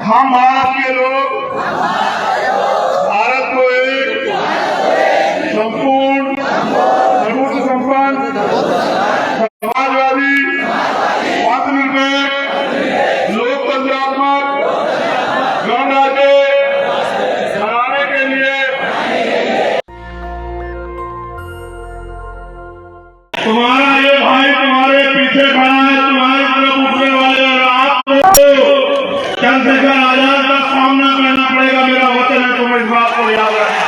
हम भारत के लोग भारत को एक संपूर्ण सर्वोच्च संपन्न समाजवादी आत्मनिर्भर लोकतंत्रात्मक गणराज्य बनाने के लिए तुम्हारा ये भाई तुम्हारे पीछे खड़ा है, तुम्हारी तरफ उठने वाले, और आपको चंद्रशेखर आजाद का सामना करना पड़ेगा। मेरा वचन है, तुम इस बात को याद रखना।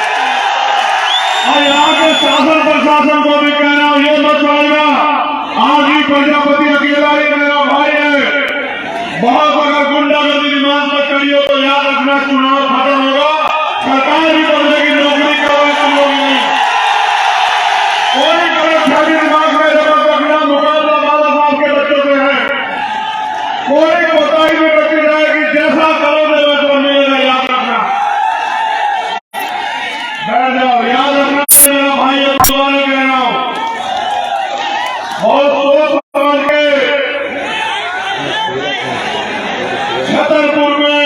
और यहाँ के शासन प्रशासन को भी कह रहा हूँ, ये मत समझना आज ही प्रजापति अकेला ही मेरा भाई है। बहुत अगर गुंडागर्दी दिमाग में करी हो तो याद रखना, चुनाव खत्म होगा, सरकार भी बदलेगी, नौकरी करवाए तुम लोग नहीं। कोई करप्शन दिमाग में रखना, मुकाबला बाबा साहब के बच्चों से है। कोई बताई में बच्चे रहेगी, जैसा करोगे वैसा मिलेगा, याद रखना। बैठ जाओ, याद रखना मेरा भाई, दोबारा कह रहा हूं, बहुत सोच समझ के छतरपुर में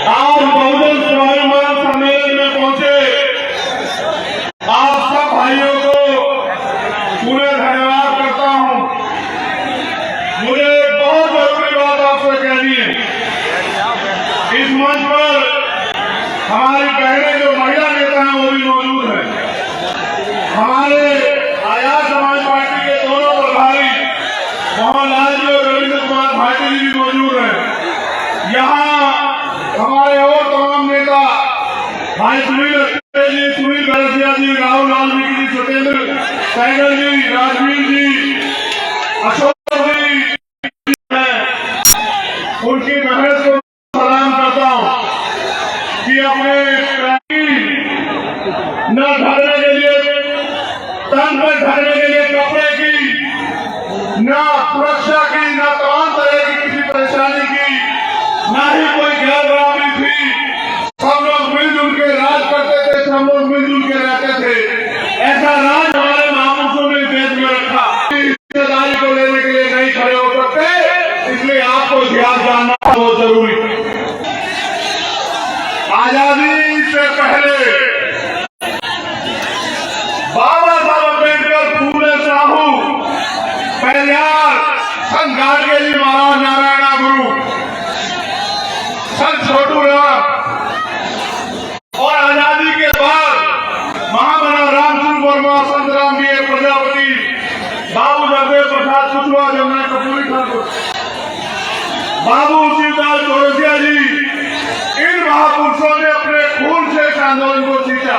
आज बहुजन स्वाभिमान सम्मेलन में पहुंचे आप सब भाइयों को पूरे धन्यवाद करता हूं। मुझे एक बहुत जरूरी बात आपसे कहनी है। इस मंच पर हमारी बहनें जो महिला नेता हैं वो भी मौजूद हैं। हमारे आजाद समाज पार्टी के दोनों प्रभारी मोहनलाल जी और रविंद्र कुमार भाटी जी भी मौजूद हैं। यहाँ हमारे और तमाम नेता भाई सुनील जी, सुनील गणसिया जी, राहुल वाल्मीकि जी, सत्येंद्र सैगल जी, राजवीर जी, अशोक जी, उनकी मेहनत को सलाम करता हूं कि अपने न ढकने के लिए, तन पर ढकने के लिए कपड़े की, न सुरक्षा की, न तमाम तरह की किसी परेशानी की, न ही कोई गैर बराबरी थी। सब लोग मिलजुल के राज करते थे, सब लोग मिलजुल के रहते थे। ऐसा राज हमारे महापुरुषों ने देश में रखा। हिस्सेदारी को लेने के लिए नहीं खड़े हो सकते, इसलिए आपको इतिहास जानना बहुत जरूरी है। आजादी से पहले बाबा साहब अम्बेडकर, फूले साहू, पेरियार, संत गाडगे जी महाराज, नारायण गुरु, संत छोटू राम, और आजादी के बाद महामना रामचंद्र वर्मा, संत राम जी प्रजापति, बाबू जगदेव प्रसाद कुशवाहा, जमुना कपूरी ठाकुर, बाबू शिवदास चौरसिया जी, इन महापुरुषों ने अपने खून से इस आंदोलन को जीता।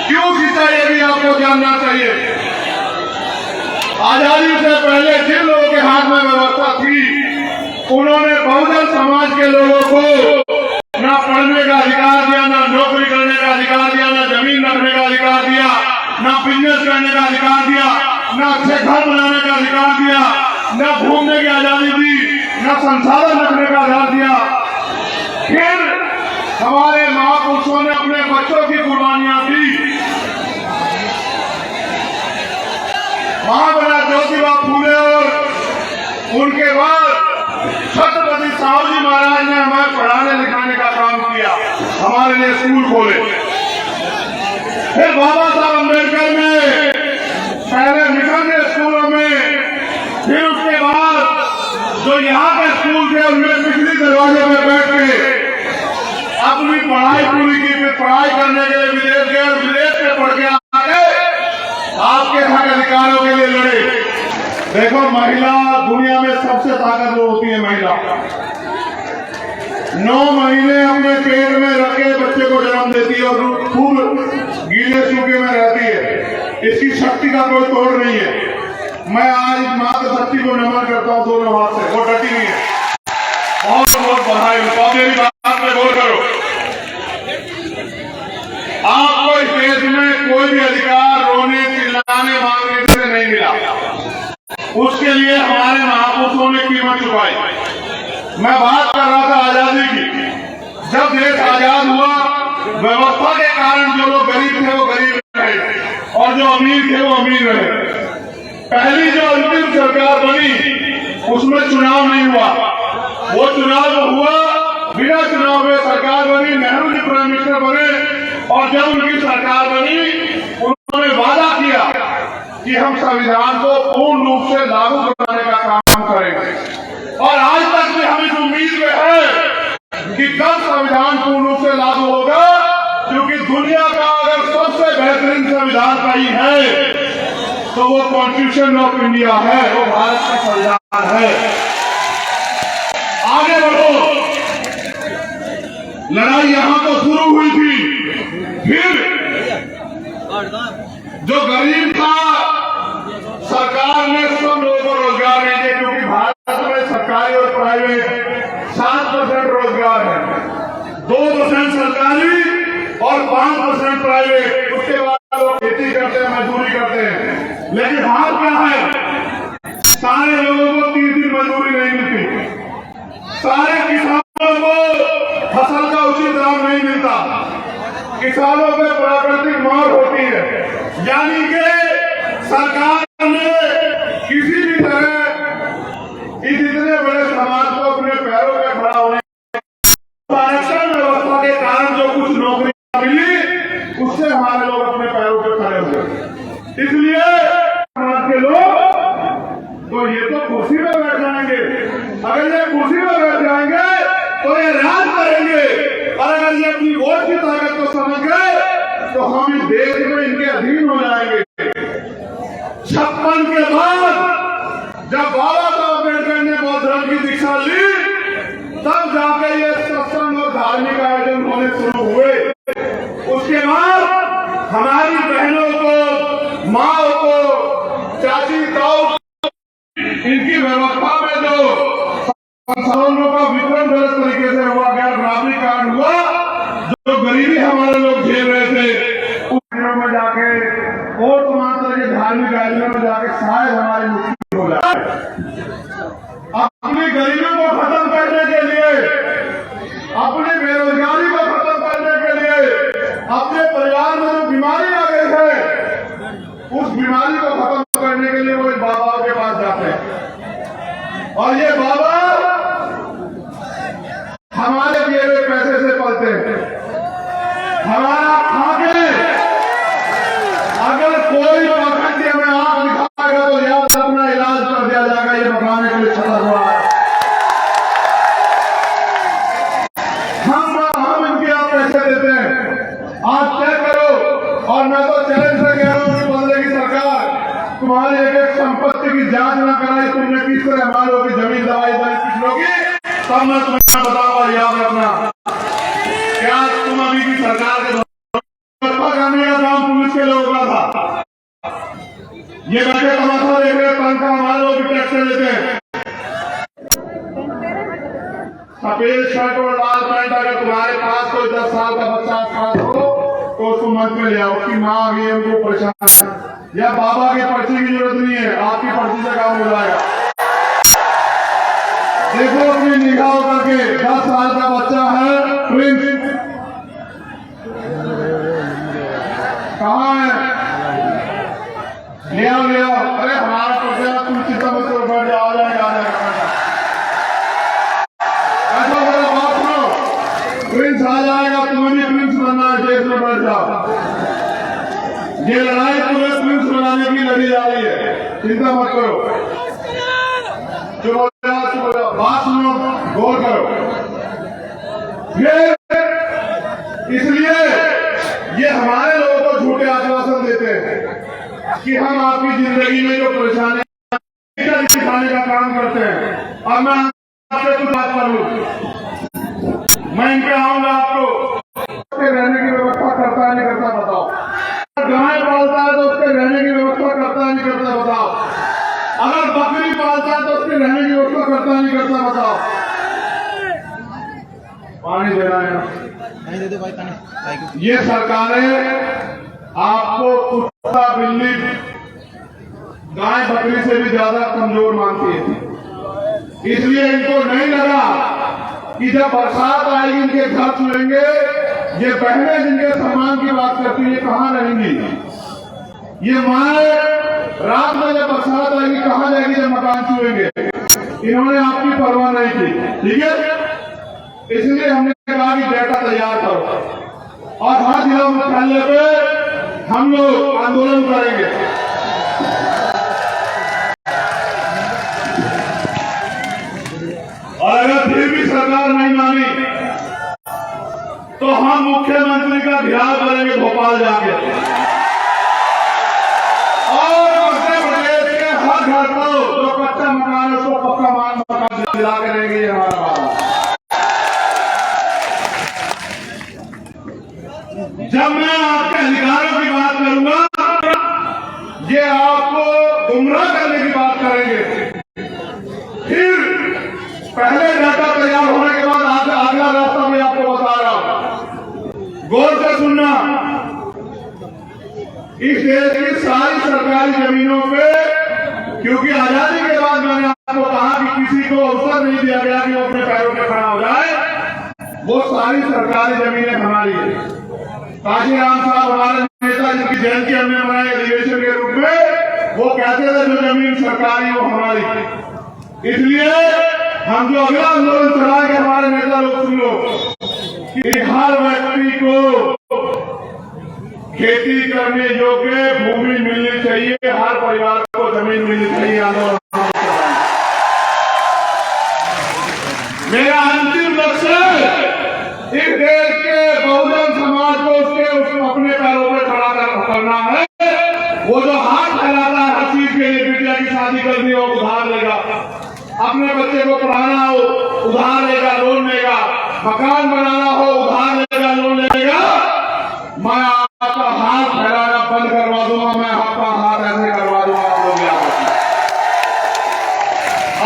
क्यों जीता ये भी आपको जानना चाहिए। आजादी से पहले जिन लोगों के हाथ में व्यवस्था थी, उन्होंने बहुजन समाज के लोगों को न पढ़ने का अधिकार दिया, न नौकरी करने का अधिकार दिया, न जमीन रखने का अधिकार दिया, न बिजनेस करने का अधिकार दिया, न अच्छे घर बनाने का अधिकार दिया, न घूमने की आजादी दी, न संसाधन रखने का अधिकार दिया। फिर हमारे महापुरुषों ने अपने बच्चों की कुर्बानियां दी। महामना ज्योतिबा फूले और उनके बाद छत्रपति साहू जी महाराज ने हमें पढ़ाने लिखाने का काम किया, हमारे लिए स्कूल खोले। फिर बाबा साहब अम्बेडकर ने पहले मिशन स्कूलों में, फिर उसके बाद जो यहाँ के स्कूल थे उनमें पिछली दरवाजे में बैठ के अपनी पढ़ाई पूरी की। फिर पढ़ाई करने के लिए विदेश गए और विदेश में पढ़ के आके आपके हक अधिकारों के लिए लड़े। देखो, महिला दुनिया में सबसे ताकतवर होती है। महिला 9 महीने अपने पेट में रखे बच्चे को जन्म देती है और खूब गीले सूखे में रहती है। इसकी शक्ति का कोई तोड़ नहीं है। मैं आज माता शक्ति को नमन करता हूँ दोनों हाथ से। वो डटी नहीं है, बहुत बहुत बधाई। तो मेरी बात में गौर करो, आपको इस देश में कोई भी अधिकार रोने, चिल्लाने, मांगने से नहीं मिला। उसके लिए हमारे महापुरुषों ने कीमत चुकाई। मैं बात कर रहा था आजादी की। जब देश आजाद हुआ, व्यवस्था के कारण जो लोग गरीब थे वो गरीब रहे और जो अमीर थे वो अमीर रहे। पहली जो अंतिम सरकार बनी उसमें चुनाव नहीं हुआ। वो चुनाव हुआ, बिना चुनाव में सरकार बनी, नेहरू जी प्राइम मिनिस्टर बने, और जब उनकी सरकार बनी उन्होंने वादा किया कि हम संविधान को पूर्ण रूप से लागू कराने का काम करेंगे। और आज तक भी हम इस उम्मीद में है कि कब संविधान पूर्ण रूप से लागू होगा, क्योंकि दुनिया का अगर सबसे बेहतरीन संविधान कहीं है तो वो कॉन्स्टिट्यूशन ऑफ इंडिया है, वो भारत का संविधान है। आगे बढ़ो। लड़ाई यहां तो शुरू हुई थी, फिर जो गरीब था सरकार ने सब लोगों को रोजगार नहीं दिया, क्योंकि भारत में सरकारी और प्राइवेट 7% रोजगार है, 2% सरकारी और 5% प्राइवेट। उसके बाद लोग खेती करते हैं, मजदूरी करते हैं। लेकिन हाल क्या है, सारे लोगों को 3 दिन मजदूरी नहीं मिलती, सारे किसानों को फसल का उचित दाम नहीं मिलता, किसानों पे प्राकृतिक मार होती है। यानी कि सरकार ने किसी भी तरह इस इतने बड़े समाज को अपने पैरों पे खड़ा होने, आरक्षण व्यवस्था के कारण जो कुछ नौकरियां मिली उससे हमारे लोग अपने पैरों पे खड़े हुए। इसलिए समाज के लोग तो ये तो कुर्सी में बैठ जाएंगे, अगर ये कुर्सी में बैठ जाएंगे तो ये राज करेंगे, और अगर ये अपनी वोट की ताकत को समझ गए तो हम इस देश में इनके अधीन हो जाएंगे। 56 के बाद जब बाबा साहब अम्बेडकर ने बौद्ध धर्म की दीक्षा ली, तब जाके ये सत्संग और धार्मिक आयोजन होने शुरू हुए। उसके बाद हमारी बहनों को, माओ को, चाची ताऊ, इनकी व्यवस्था में जो संसाधनों का वितरण गलत तरीके से हुआ, गैर बराबरी कारण हुआ, जो गरीबी हमारे लोग झेल रहे थे, उस दिनों में जाके और तमाम तरह के धार्मिक आयोजनों में जाके शायद हमारी मुक्ति हो जाए। अपनी गरीबी को खत्म करने के लिए, अपनी बेरोजगारी को खत्म करने के लिए, अपने परिवार में जो बीमारी आ गई है उस बीमारी को खत्म करने के लिए वो इस बाबा के पास जाते हैं। और ये बाबा हमारे दिए हुए पैसे से पलते हैं, हमारा खाके अगर कोई पाखंडी हमें आंख दिखाएगा तो याद अपना इलाज कर दिया जाएगा, ये बताने के लिए छता हुआ है। हम इनके आप पैसे देते हैं, आप तय करो। और मैं तो चैलेंज से कह रहा हूं कि बदले की सरकार तुम्हारी एक संपत्ति की जांच न कराई, तुमने किस तरह हमारे लोगों की जमीन दवाई किस लोगी, तब मैं तुम्हें बताऊंगा, याद रखना। क्या तुम अभी की सरकार के करने का काम पुलिस के लोगों का था? ये बैठे तमाशा देख रहे, तनख्वाह हमारे लोग टैक्स लेते हैं। सफेद शर्ट और लाल पैंट अगर तुम्हारे पास कोई 10 साल का बच्चा खास हो तो उसको मत में ले आओ, उसकी माँ आ गई है, उनको परेशान, या बाबा की पर्ची की जरूरत नहीं है, आपकी पर्ची से काम हो जाएगा। देखो अपनी निगाह करके, 10 साल का बच्चा है, प्रिंस कहाँ है, ले आओ ले आओ। अरे हमारा पर्चा तुम चिंता मत करो, बैठ जाओ, आ जाएगा आ जाएगा। ऐसा मेरा बात सुनो, प्रिंस आ जाएगा, तुम्हें भी प्रिंस बनना है, जेल में बैठ जाओ। ये लड़ाई तुम्हें प्रिंस बनाने की लड़ी जा रही है, चिंता मत करो। चलो बात सुनो, गौर करो। इसलिए ये हमारे लोगों को झूठे आश्वासन देते हैं कि हम आपकी जिंदगी में जो परेशानी दिखाने का काम करते हैं। अब मैं आपसे कुछ बात करूं, मैं इन पे आऊंगा, आपको रहने की व्यवस्था करता है नहीं करता बताओ। गाय पालता है तो उसके रहने की व्यवस्था करता है नहीं करता बताओ। अगर बकरी पालता है तो उसके रहने की व्यवस्था करता है नहीं करता बताओ। पानी देना है, दे दो भाई पानी। ये सरकारें आपको कुत्ता बिल्ली गाय बकरी से भी ज्यादा कमजोर मानती है। इसलिए इनको नहीं लगा कि जब बरसात आएगी इनके घर छुएंगे, ये बहनें जिनके सम्मान की बात करती है कहां रहेंगी, ये माए रात में जब बरसात आएगी कहां जाएगी जब मकान छुएंगे। इन्होंने आपकी परवाह नहीं की, ठीक है। इसलिए हमने कहा कि डेटा तैयार करो और हर जिला मुख्यालय पे हम लोग आंदोलन करेंगे। और अगर फिर भी सरकार नहीं मानी तो हम मुख्यमंत्री का घेराव करेंगे भोपाल जाके और मध्य प्रदेश के हर घर को जो कच्चा मकान है उसको पक्का मकान दिला के रहेंगे। ये हमारा वादा। जब मैं आपके अधिकारों की बात करूंगा ये आपको गुमराह करने की बात करेंगे। फिर पहले डाटा तैयार होने के बाद अगला रास्ता मैं आपको बता रहा हूं, गौर से सुनना। इस देश की सारी सरकारी जमीनों पे, क्योंकि आजादी के बाद मैंने आपको कहा कि किसी को अवसर नहीं दिया गया कि वो अपने पैरों पे खड़ा हो जाए, वो सारी सरकारी जमीनें हमारी है। काशीराम साहब हमारे नेता जिनकी जयंती हमने मनाई अधिवेशन के रूप में, वो कहते थे जो जमीन सरकारी वो हमारी। इसलिए हम जो अगला आंदोलन चलाएंगे, हमारे नेता लोग सुन लो कि हर व्यक्ति को खेती करने योग्य भूमि मिलनी चाहिए, हर परिवार को जमीन मिलनी चाहिए। आंदोलन मेरा अंतिम लक्ष्य इस देश के बहुजन समाज को उसके अपने पैरों पर खड़ा करना है। वो जो हाथ फैलाता है हर चीज के लिए, बिटिया की शादी करनी हो उधार लेगा, अपने बच्चे को पढ़ाना हो उधार लेगा, लोन लेगा, मकान बनाना हो उधार लेगा, लोन लेगा। मैं आपका हाथ फैलाना बंद करवा दूंगा, मैं आपका हाथ ऐसे करवा दूंगा। आप लोग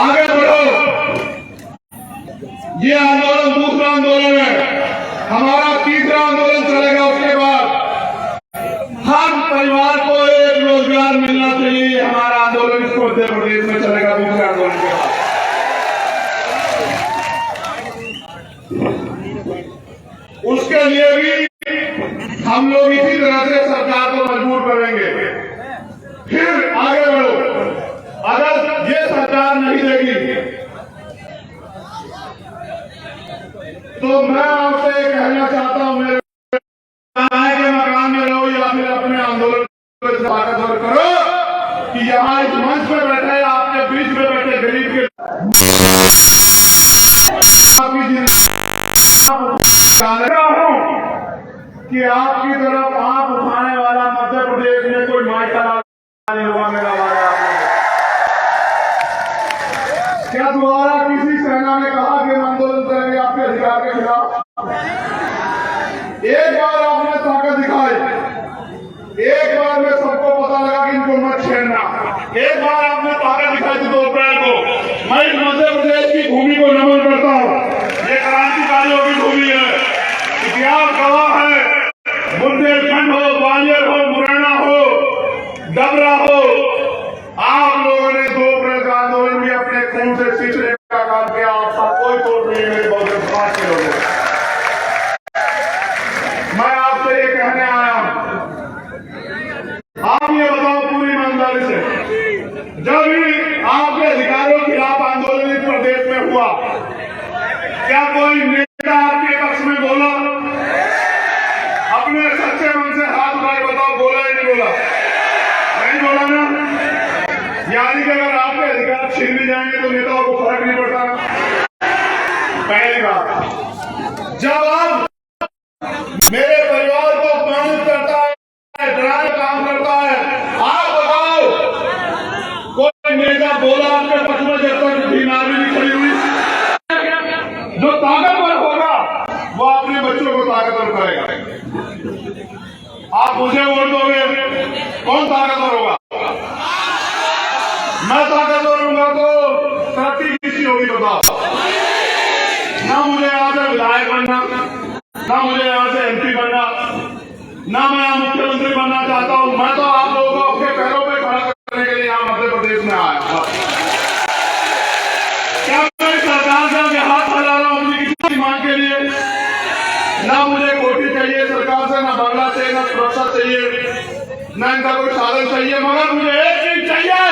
आगे बढ़ो। ये आंदोलन दूसरा आंदोलन है, हमारा तीसरा आंदोलन चलेगा। उसके बाद हर परिवार को एक रोजगार मिलना चाहिए, हमारा आंदोलन इसको मध्य प्रदेश में चलेगा दूसरे आंदोलन के बाद। उसके लिए भी हम लोग इसी तरह से सरकार को मजबूर करेंगे। फिर आगे बढ़ो। अगर ये सरकार नहीं देगी तो मैं आपसे कहना चाहता हूं, मेरे के मकान में रहो या फिर अपने आंदोलन को ताकतवर करो कि यहाँ इस मंच पे बैठे, आपके बीच में बैठे गरीब के कि आपकी तरफ आप उठाने वाला मध्य प्रदेश में कोई मायका नहीं होगा। मेरा वादा क्या दोबारा किसी सेना ने कहा कि हम आंदोलन करेंगे आपके अधिकार के खिलाफ? एक बार आपने ताकत दिखाई, एक बार में सबको पता लगा कि इनको मत छेड़ना। एक बार आपने ताकत दिखाई थी 2 अप्रैल को। मैं इस मध्य प्रदेश की भूमि को नमन करता हूँ। ये क्रांतिकारियों की भूमि है, इतिहास गवाह है। बुंदेलखंड हो, ग्वालियर हो, मुरैना हो, डबरा हो, आप लोगों ने 2 अप्रैल का आंदोलन भी अपने खून से सींचने का काम किया। आपका कोई तोड़ नहीं है मेरे बहुजन समाज के लोगों। मैं आपसे ये कहने आया हूं, आप ये बताओ पूरी ईमानदारी से, जब भी आपके अधिकारों के खिलाफ आंदोलन इस प्रदेश में हुआ, क्या कोई नेता आपके पक्ष में बोला? अपने सच्चे मन से हाथ उठाए बताओ, बोला या नहीं बोला? नहीं बोला ना। यानी कि अगर आपके अधिकार छीन भी जाएंगे तो नेताओं को फर्क नहीं पड़ता। पहली बात, जब आप मेरे परिवार को अपमानित करता है, डराने काम करता है, आप बताओ कोई नेता बोला आपके पक्ष में जब तक बीमार भी नहीं खड़ी हुई? जो ताकतवर होगा वो अपने बच्चों को ताकतवर करेगा। आप मुझे वोट दोगे, कौन ताकतवर होगा? मैं ताकतवर हूंगा तो तरक्की किसी होगी बताओ? ना मुझे यहाँ से विधायक बनना, ना मुझे यहाँ से MP बनना, ना मैं यहाँ मुख्यमंत्री बनना चाहता हूँ। मैं तो आप लोगों को अपने पैरों पे खड़ा करने के लिए यहाँ मध्य प्रदेश में आया। क्या मैं सरकार से हाथ फैला रहा हूँ अपनी किसी मांग के लिए? ना मुझे कोठी चाहिए सरकार से, ना बंगला चाहिए, ना सुरक्षा चाहिए, ना इनका कोई साधन चाहिए, मगर मुझे एक चीज चाहिए,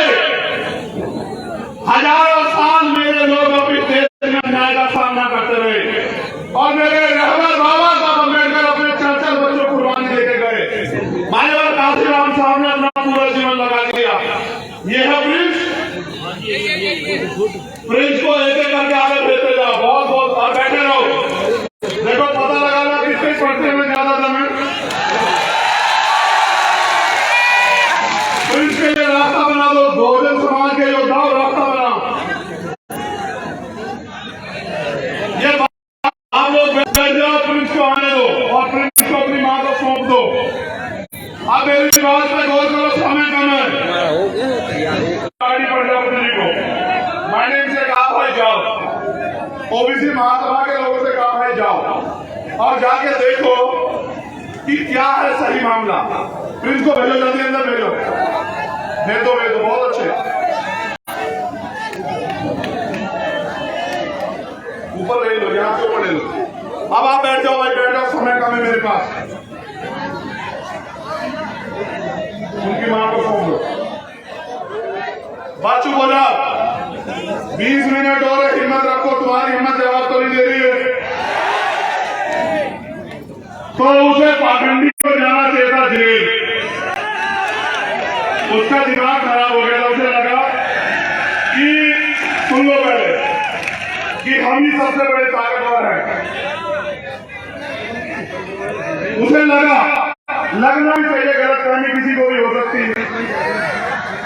हजारों साल मेरे लोग अपनी देश में अन्याय का सामना करते रहे और मेरे रहबर बाबा साहब अम्बेडकर अपने 4 बच्चों को कुर्बानी देके गए। मान्यवर काशीराम साहब ने अपना पूरा जीवन लगा दिया। ये है प्रिंस को एक एक करके आगे भेजते जाओ। बहुत बहुत और बैठे रहो। देखो पता लगाना किसके पढ़ने में ज्यादा दम है। प्रिंस के लिए रास्ता बना दो। बहुजन समाज के योद्धाओं रास्ता बनाओ। ये आप लोग बैठ जाओ, प्रिंस को आने दो और प्रिंस को अपनी मां को सौंप दो। अब मेरी बात पे गौर करो, समय कम है। गाड़ी पड़ जाओ दिल्ली को। मैंने इनसे कहा भाई जाओ, ओबीसी महासभा के लोगों से कहा भाई जाओ और जाके देखो कि क्या है सही मामला। प्रिंस को भेजो, जल्दी अंदर भेजो। भेजो बहुत अच्छे। ऊपर ले लो, यहाँ से ऊपर ले लो। अब आप बैठ जाओ भाई, बैठ जाओ, समय कम है मेरे पास। उनकी मां को फोन दो। बात चुप हो जाओ। 20 मिनट और हिम्मत रखो। तुम्हारी हिम्मत जवाब तो नहीं दे रही है तो उसे पाखंडी को जाना चाहिए था जेल। उसका दिमाग खराब हो गया था। उसे लगा कि सुन लो पहले कि हम ही सबसे बड़े ताकतवर हैं। उसे लगना भी चाहिए गलतफहमी किसी को भी हो सकती है।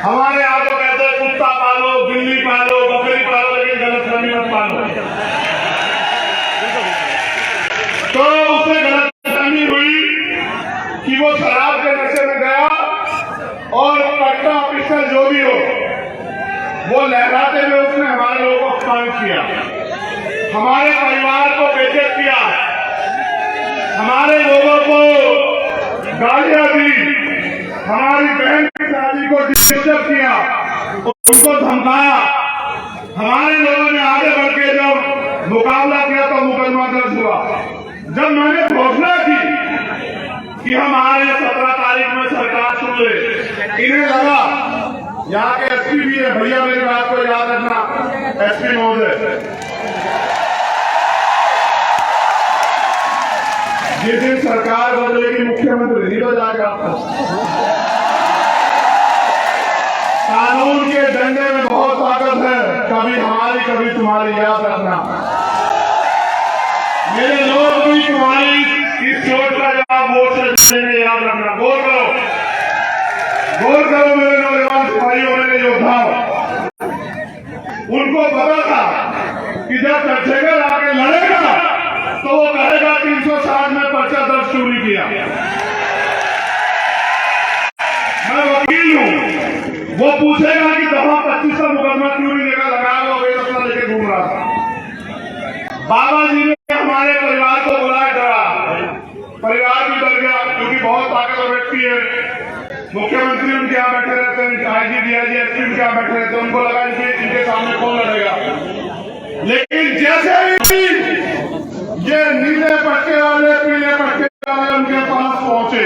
हमारे यहाँ तो कहते हैं कुत्ता पालो, बिल्ली पालो, बकरी पालो, लेकिन गलतफहमी मत पालो। तो उसे गलतफहमी हुई कि वो शराब के नशे में गया और कट्टा पिस्टल जो भी हो वो लहराते हुए उसने हमारे लोगों को अपमान किया, हमारे परिवार को बेइज्जत किया, हमारे लोगों को गालियां दी, हमारी बहन की शादी को डिस्टर्ब किया, उनको धमकाया। हमारे लोगों ने आगे बढ़ के जब मुकाबला किया तो मुकदमा दर्ज हुआ। जब मैंने घोषणा की कि हम आ रहे 17 तारीख में सरकार सुन ले, इन्हें लगा यहाँ के एसपी भी है। भैया मेरी बात को याद रखना, एसपी महोदय, जिस दिन सरकार बदलेगी मुख्यमंत्री नहीं बदलेगा। कानून के डंडे में बहुत ताकत है, कभी हमारी कभी तुम्हारी, याद रखना। मेरे लोग भी तुम्हारी इस चोट का जवाब वोट से देंगे, याद रखना। गौर करो मेरे नौजवान भाइयों, मेरे योद्धाओं। उनको पता था कि जब चंद्रशेखर आके लड़ेगा तो वो कहेगा 360 में पर्चा दर्ज क्यों नहीं किया। मैं वकील हूं, वो पूछेगा कि दफा 25 का मुकदमा क्यों नहीं लगाया हुआ वेतन लेके घूम रहा था। बाबा जी ने हमारे परिवार को बुलाया, डरा, परिवार भी डर गया क्योंकि बहुत ताकतवर व्यक्ति है। मुख्यमंत्री उनके यहाँ बैठे रहते हैं, आईजी डीआईजी एसपी उनके यहाँ बैठे रहते हैं। उनको लगा इनके सामने कौन लड़ेगा। लेकिन जैसे ही ये नीले पट्टे वाले, पीले पट्टे वाले उनके पास पहुंचे,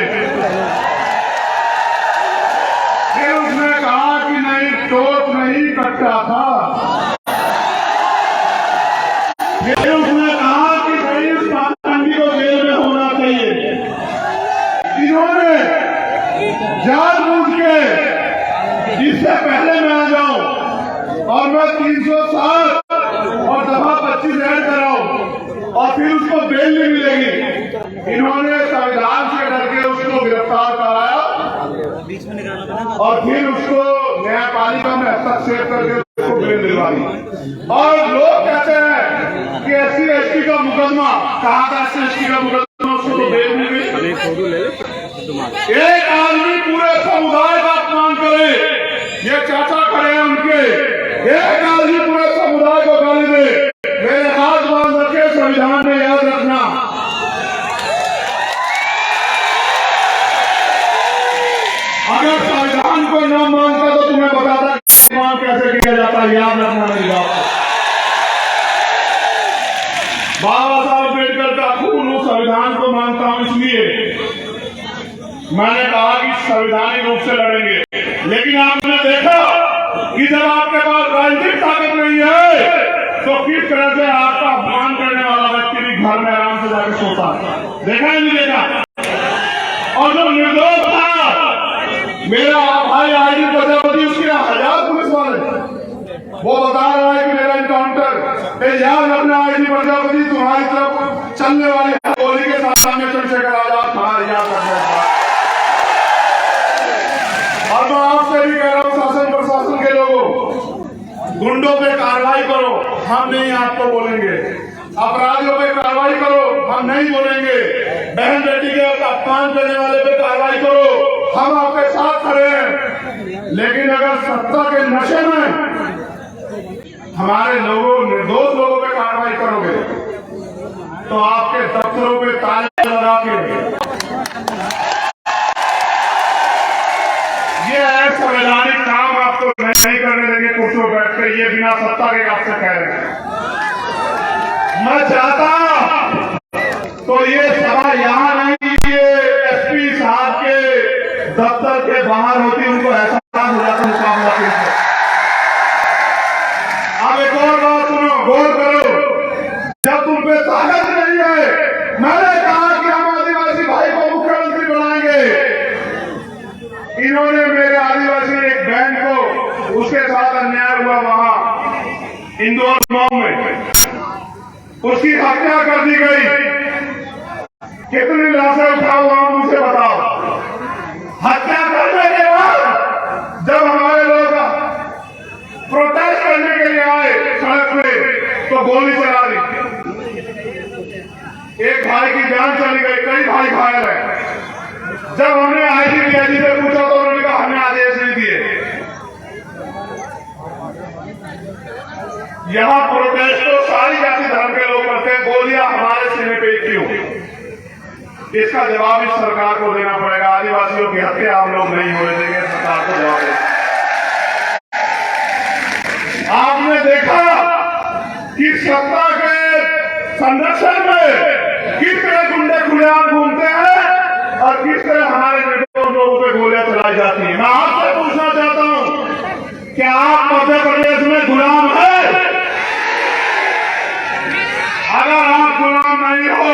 फिर उसने कहा कि नहीं, टोप नहीं कट्टा था। फिर उसने कहा कि नहीं, इस पाखंडी को जेल में होना चाहिए। इन्होंने जानबूझ के इससे पहले मैं आ जाऊं और मैं 360 और दफा 25 ऐड कराऊं और फिर उसको बेल नहीं मिलेगी। इन्होंने संविधान से डर के उसको गिरफ्तार कराया और फिर उसको न्यायपालिका में हस्तक्षेप करके उसको बेल दिलवाई। और लोग कहते हैं कि एससी एसटी का मुकदमा, कहा था एससी एसटी का मुकदमा, उसको तो बेल मिल गई। एक आदमी पूरे समुदाय का अपमान करे, ये चाचा खड़े हैं उनके, एक आदमी पूरे समुदाय को गाली दे, मेरे हाथ बांध रखे संविधान में, याद रखना। अगर संविधान को न मानता तो तुम्हें बताता काम कैसे किया जाता है, याद रखना मेरी बात। बाबा साहब अम्बेडकर का खून उस संविधान को मानता हूं, इसलिए मैंने कहा कि संवैधानिक रूप से लड़ेंगे। लेकिन आपने देखा कि जब आपके पास राजनीतिक ताकत नहीं है तो किस तरह से आपका अपमान करने वाला व्यक्ति भी घर में आराम से जाकर सोता है। देखा है नहीं देखा? और जो निर्दोष था मेरा भाई आईजी प्रजापति, उसके 1000 पुलिस वाले, वो बता रहा है कि मेरा इनकाउंटर याद रखना आईजी प्रजापति, तुम्हारी तरफ चलने वाले गोली के सामने चंद्रशेखर आजाद तुम्हारा याद रखना। और मैं आपसे भी कह रहा हूँ, शासन प्रशासन के लोगों, गुंडों पे कार्रवाई करो, हम नहीं आपको बोलेंगे। अपराधियों पे कार्रवाई करो, हम नहीं बोलेंगे। बहन बेटी के अपमान करने वाले पे कार्रवाई करो, हम आपके साथ खड़े हैं। लेकिन अगर सत्ता के नशे में हमारे लोगों, निर्दोष लोगों पे कार्रवाई करोगे तो आपके दफ्तरों पे ताले लगा के ये संवैधानिक काम आपको नहीं करने देंगे। कुर्सियों बैठ के ये बिना सत्ता के आपसे कह रहे हैं। मैं चाहता तो ये सभा यहाँ नहीं, ये एसपी साहब के दफ्तर के बाहर होती, उनको एहसास हो जाता मुकाबला करके। अब एक और बात सुनो, गौर करो, जब तुम पे ताकत नहीं है, मैंने कहा कि हम आदिवासी भाई को मुख्यमंत्री बनाएंगे। इन्होंने मेरे आदिवासी एक बहन को, उसके साथ अन्याय हुआ वहां इंदौर गांव में, उसकी हत्या कर दी गई। कितनी लाशें उठाओ वहां, मुझे बताओ। हत्या करने के बाद जब हमारे लोग प्रोटेस्ट करने के लिए आए सड़क पे तो गोली चला दी। एक भाई की जान चली गई, कई भाई घायल है। जब हमने आईजी से पूछा तो उन्होंने कहा हमें आदेश नहीं दिए। यहां प्रोटेस्ट तो सारी जाति धर्म के लोग करते हैं, गोलियां हमारे सीने पे क्यों? इसका जवाब इस सरकार को देना पड़ेगा। आदिवासियों की हत्या हम लोग नहीं होने देंगे, सरकार को जवाब देना। आपने देखा कि सत्ता के संरक्षण में किस तरह गुंडे खुलेआम घूमते हैं और किस तरह हमारे निर्दोष लोगों पे गोलियां चलाई जाती हैं। मैं आपसे पूछना चाहता हूं, क्या आप मध्य प्रदेश में गुलाम है? अगर आप गुलाम नहीं हो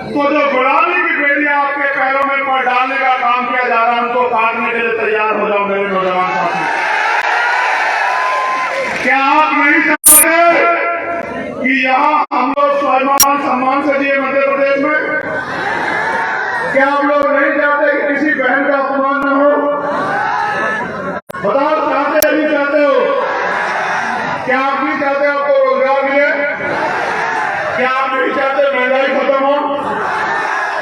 तो जो गुलामी की बेड़ियां आपके पैरों में पर डालने का काम किया जा रहा है, उनको काटने के लिए तैयार हो जाओ मेरे नौजवान साथी। क्या आप नहीं चाहते कि यहाँ हम लोग स्वाभिमान सम्मान से जिए मध्य प्रदेश में? क्या आप लोग नहीं चाहते कि किसी बहन का अपमान न हो? बताओ, चाहते नहीं चाहते हो? क्या आप नहीं चाहते आपको रोजगार मिले? क्या आप नहीं चाहते महंगाई खत्म हो?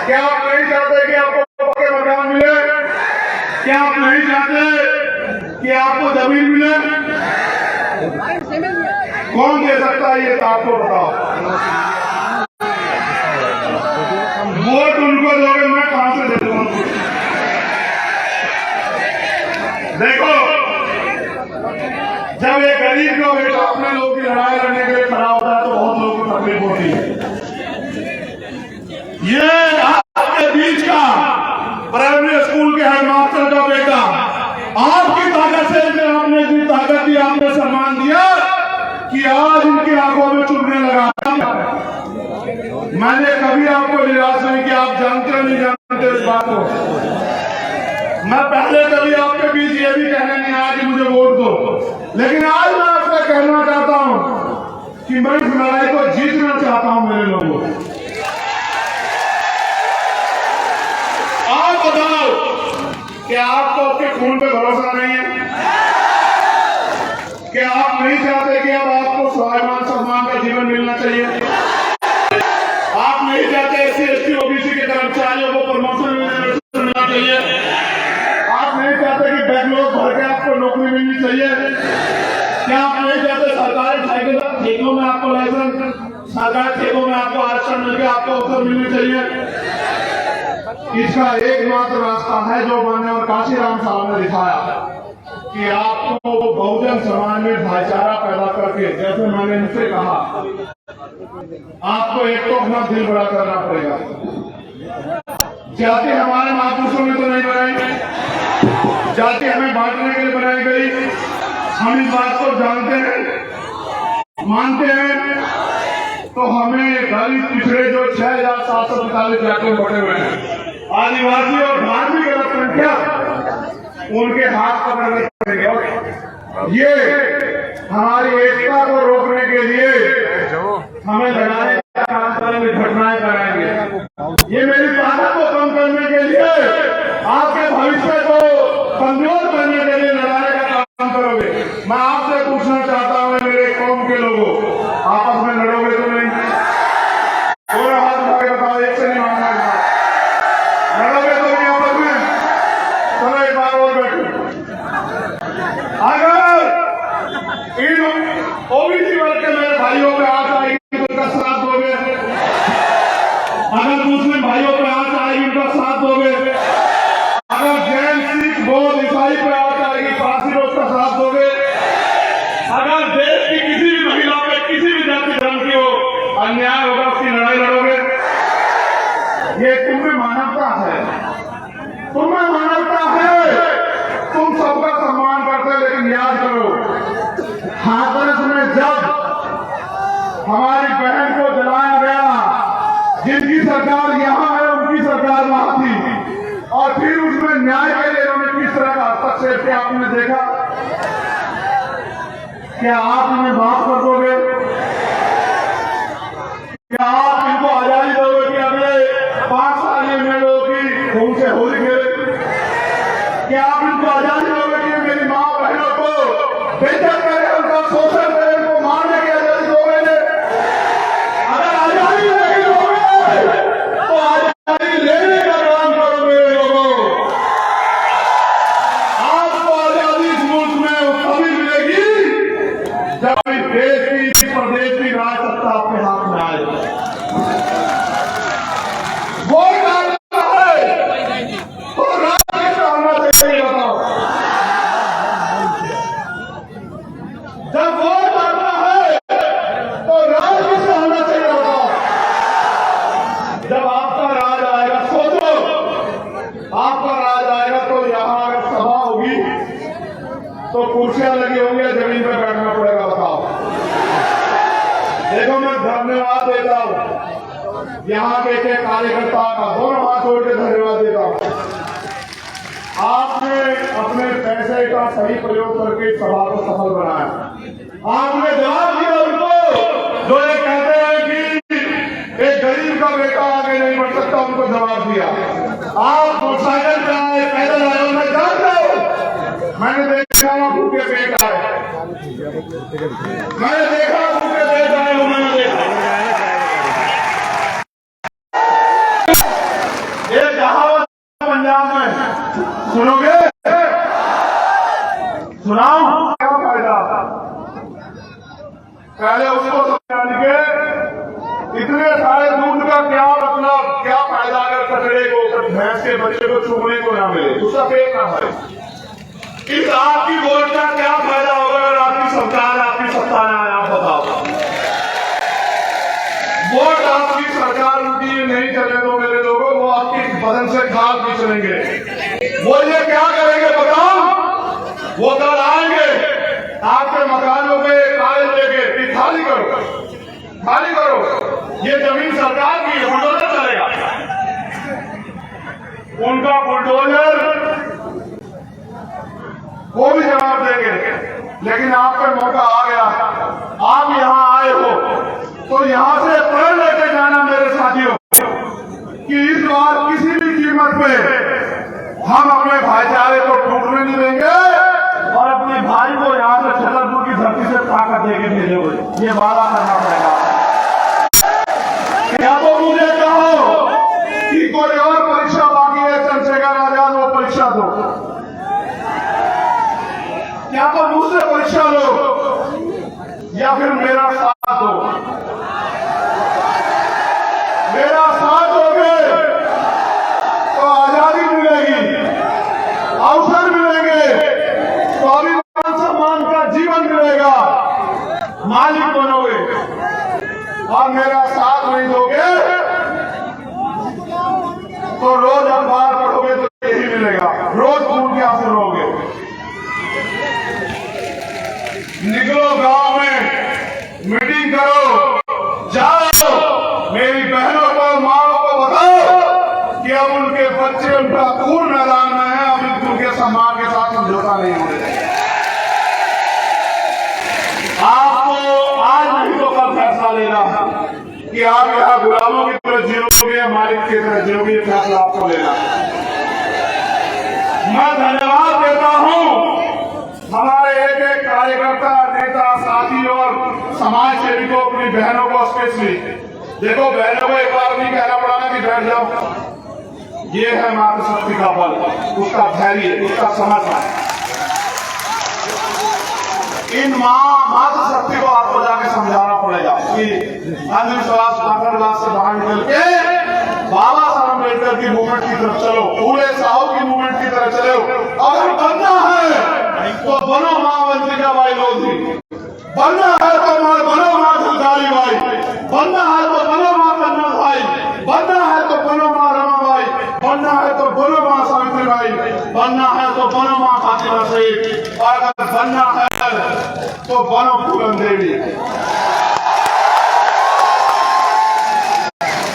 क्या आप नहीं चाहते कि आपको पक्के मकान मिले? क्या आप नहीं चाहते कि आपको जमीन मिले? कौन दे सकता है ये? तो आपको बताओ। वोट उनको दोगे, मैं कहां से दे दूंगा? देखो, जब एक गरीब का बेटा अपने लोगों की लड़ाई लड़ने के लिए खड़ा होता है तो बहुत लोगों को तकलीफ होती है। ये आपके बीच का प्राइमरी स्कूल के हेडमास्टर का बेटा, आपकी ताकत से आपने इतनी ताकत दी, आपने सम्मान दिया कि आज इनकी आंखों में चुभने लगा। मैंने कभी आपको निराश नहीं किया, आप जानते हो नहीं जानते इस बात को। मैं पहले कभी आपके बीच ये भी कहने नहीं आया कि मुझे वोट दो, लेकिन आज मैं आपसे कहना चाहता हूं कि मैं इस लड़ाई को जीतना चाहता हूं मेरे लोगों। आप बताओ, क्या आपको आपके खून पे भरोसा नहीं है? क्या आप नहीं चाहते कि अब आपको स्वाभिमान सम्मान का जीवन मिलना चाहिए? आप नहीं चाहते एससी एसटी ओबीसी के कर्मचारियों को प्रमोशन मिलना चाहिए? आप नहीं चाहते कि बैकलॉग भर के आपको नौकरी मिलनी चाहिए? क्या आप नहीं चाहते सरकारी ठेकों में आपको लाइसेंस, सरकारी ठेकों में आपको आरक्षण मिलकर आपको अवसर मिलने चाहिए? इसका एकमात्र रास्ता है जो माननीय काशीराम साहब ने दिखाया कि आपको बहुजन समाज में भाईचारा पैदा करके, जैसे मैंने इनसे कहा, आपको एक तो अपना दिल बड़ा करना पड़ेगा। जाति हमारे महापुरुषों ने तो नहीं बनाई, जाति हमें बांटने के लिए बनाई गई। हम इस बात को जानते हैं, मानते हैं, तो हमें दलित पिछड़े जो 6,745 जाकर बटे हुए हैं, आदिवासी और धार्मिक अल्पसंख्यक, उनके हाथ पकड़ने पड़ेंगे। और ये हमारी एकता को रोकने के लिए हमें लड़ाई का काम करेंगे, घटनाएं कराएंगे। ये मेरी ताकत को कम करने के लिए, आपके भविष्य को कमजोर करने के लिए लड़ाई का काम करोगे। मैं आपसे पूछना चाहता हूं, मेरे कौम के लोगों, आपस में लड़ोगे तो नहीं? पूरा हाथ उठा के बताओ, एक से नहीं मांगना, लड़ोगे तो नहीं आपस में? चलो एक बार और बैठो। अगर इन ओबीसी वर्ग के मेरे भाइयों पे हाथ आएगी तो उनका साथ दोगे? अगर मुस्लिम भाइयों पे हाथ आएगी उनका साथ दोगे? अगर जैन, सिख, बौद्ध, ईसाई पे हाथ आएगी, पारसी लोग का साथ दोगे? अगर देश की किसी भी महिला पे, किसी भी जाति धर्म की हो अन्याय होगा, उसकी लड़ाई लड़ोगे? ये तुम्हें मानवता है, तुम्हें मानवता है। तुम सबका सम्मान करते, लेकिन याद करो, हाथरस में जब हमारी बहन को जलाया गया, जिनकी सरकार यहां है उनकी सरकार वहां थी, और फिर उसमें न्याय के लिए उन्होंने किस तरह का हस्तक्षेप किया आपने देखा? क्या आप इन्हें माफ कर दोगे? क्या आप इनको आजादी दोगे कि अगले 5 साल में लोगों की खून से होली खेले? क्या आप इनको आजादी दोगे कि मेरी माँ बहनों को बेइज्जत करे, उनका शोषण करे, उनको मारने की आजादी दोगे? अगर आजादी नहीं दोगे तो आजादी लेने का काम करो मेरे लोगों। आपको आजादी इस मुल्क में तभी मिलेगी जब इस देश की, इस प्रदेश की राज सत्ता आपके हाथ में आए। वोट डालना है तो राज किसका होना चाहिए बताओ? जब वोट डालना है तो राज किसका होना चाहिए बताओ? जब आपका राज आएगा, सोचो, आपका राज आएगा तो यहां अगर सभा होगी तो कुर्सियां लगी होंगी या जमीन पर बैठना पड़ेगा बताओ? देखो, मैं धन्यवाद देता हूं यहां के कार्यकर्ता का, दोनों हाथ जोड़ के धन्यवाद देता हूं। आपने अपने पैसे का सही प्रयोग करके सभा को सफल बनाया। आपने जवाब दिया उनको जो ये कहते हैं कि एक गरीब का बेटा आगे नहीं बढ़ सकता, उनको जवाब दिया। आप मोटरसाइकिल पे आए, पैदल आए, मैं जानता हूं, मैंने देखा भूखे पेट आए, मैंने देखा भूखे पेट आए, मैंने देखा। एक कहावत पंजाब में सुनोगे? सुनाओ, क्या फायदा? पहले उसको समझाने के इतने सारे दूध का क्या मतलब, क्या फायदा अगर कचड़े को, भैंस के बच्चे को चूमने को ना मिले, उसका पेट ना भरे? इस आपकी वोट का क्या फायदा होगा अगर आपकी सरकार, आपकी सत्ता ना आए? आप बताओ। वोट आपकी सरकार उनकी नहीं चलने दो मेरे लोगों, वो आपकी बदन से खाद भी चलेंगे। वो ये क्या करेंगे बताओ? वो कल आएंगे आपके मकानों पे कागज लेके कि खाली करो, खाली करो, ये जमीन सरकार की, बुलडोजर चलेगा। उनका बुलडोजर वो भी जवाब देंगे। लेकिन आप पे मौका आ गया, आप यहां आए हो तो यहां से प्रण लेके जाना मेरे साथियों कि इस बार किसी भी कीमत पे हम अपने भाईचारे को टूटने नहीं देंगे और अपने भाई को यहां से छतरपुर की धरती से ताकत देके भेजेंगे। ये वादा करना पड़ेगा। क्या तो मुझे कहो कि कोई और परीक्षा बाकी है, चंद्रशेखर आजाद, वो परीक्षा दो। या तो मुझसे परीक्षा लो या फिर मेरा साथ दो। मेरा साथ दोगे तो आजादी मिलेगी, अवसर मिलेंगे, स्वाभिमान सम्मान का जीवन मिलेगा, मालिक बनोगे। और मेरा साथ नहीं दोगे तो रोज अखबार पढ़ोगे तो यही मिलेगा, रोज खून के आंसू रोगे। कि आप यहाँ गुलामों की तरह जियोगे या मालिक की तरह जियोगे, ये फैसला आपको लेना है। मैं धन्यवाद देता हूँ हमारे एक एक कार्यकर्ता, नेता, साथी और समाज सेविकों, अपनी बहनों को स्पेशली। देखो बहनों को एक बार नहीं कहना पड़ा ना कि बैठ जाओ, ये है मातृशक्ति का बल, उसका धैर्य, उसका समर्पण। इन मातृशक्ति को आपको जाके समझाना पड़ेगा कि अंधविश्वास, नागरवाद से बाहर निकल के बाबा साहब अम्बेडकर की मूवमेंट की तरफ चलो, पूरे साहब की मूवमेंट की तरफ चलो। अगर बनना है तो बनो मां वंशिका बाई लोधी, बनना है तो बनो मां झुलझारी बाई, बनना है तो बनो मां कन्नड़ भाई, बनना है तो बनो मां रमाबाई, बनना है तो बनो मां सावित्री बाई, बनना है तो बनो मां फातिमा शेख, और अगर बनना है तो बनो पूरन देवी।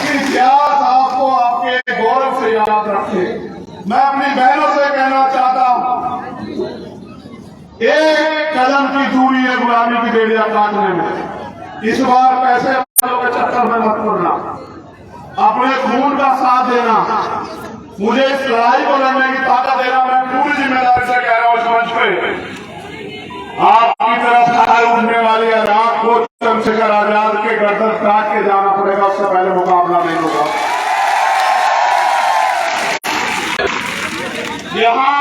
इतिहास आपको आपके गौरव से याद रखे। मैं अपनी बहनों से कहना चाहता हूं, एक कदम की दूरी है गुलामी की बेड़ियां काटने में। इस बार पैसे वालों के चक्कर में मत पड़ना, अपने खून का साथ देना, मुझे इस लड़ाई को लड़ने की ताकत देना। मैं पूरी जिम्मेदारी से कह रहा हूं, इस मंच पे आपकी तरफ फायर उठने वाली है, रात को चंद्रशेखर आजाद के गर्दन काट के जाना पड़ेगा, उससे पहले मुकाबला नहीं होगा। यहाँ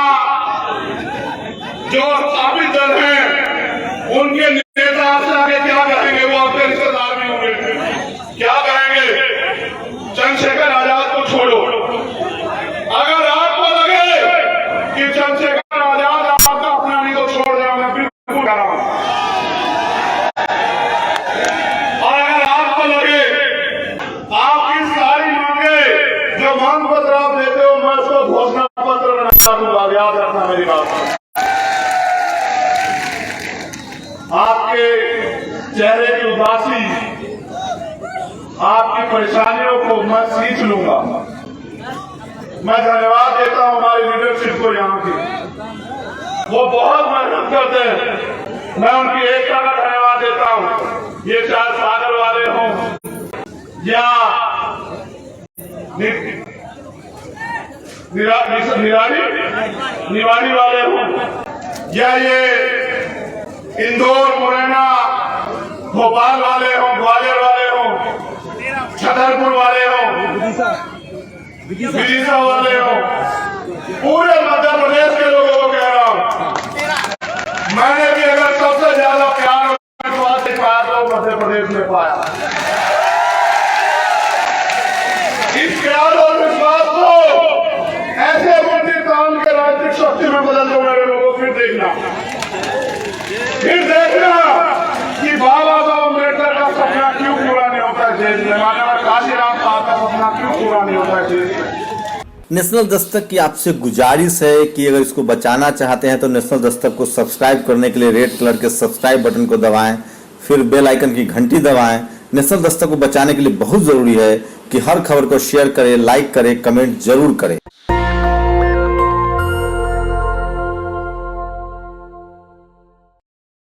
जो स्थापित दल हैं, उनके नेता आपसे आगे क्या कहेंगे? वो आपके रिश्तेदार भी होंगे, क्या कहेंगे? चंद्रशेखर आजाद को छोड़ो। अगर आपको लगे कि चंद्रशेखर आजाद आपका अपना नहीं तो छोड़ देना, मैं बिल्कुल कह रहा हूं। और अगर आपको लगे आपकी सारी मांगे जो मांग पत्र आप देते हो, मैं उसको घोषणा पत्र बना दूंगा, याद रखना मेरी बात। आपके चेहरे की उदासी, आपकी परेशानियों को मैं सीख लूंगा। मैं धन्यवाद देता हूं हमारी लीडरशिप को, यहाँ की वो बहुत मेहनत करते हैं। मैं उनकी एकता का धन्यवाद देता हूं। ये चाहे सागर वाले हों या निवाड़ी वाले हों, या ये इंदौर, मुरैना, भोपाल वाले हों, ग्वालियर वाले हों, छतरपुर वाले हों, विदिशा वाले हों, पूरे मध्य प्रदेश के लोगों को कह रहा हूं, मैंने भी अगर सबसे ज्यादा प्यार पाया तो मध्य प्रदेश में पाया। इस प्यार और विश्वास को ऐसे मुद्दे काम के राजनीतिक शक्ति में बदल दो मेरे लोगों। फिर देखना कि बाबा साहब अम्बेडकर का सपना क्यों पूरा नहीं होता है जेल में, माननीय काशीराम साहब का सपना क्यों पूरा नहीं होता है जेल में। नेशनल दस्तक की आपसे गुजारिश है कि अगर इसको बचाना चाहते हैं तो नेशनल दस्तक को सब्सक्राइब करने के लिए रेड कलर के सब्सक्राइब बटन को दबाएं, फिर बेल आइकन की घंटी दबाएं। नेशनल दस्तक को बचाने के लिए बहुत जरूरी है कि हर खबर को शेयर करें, लाइक करें, कमेंट जरूर करें।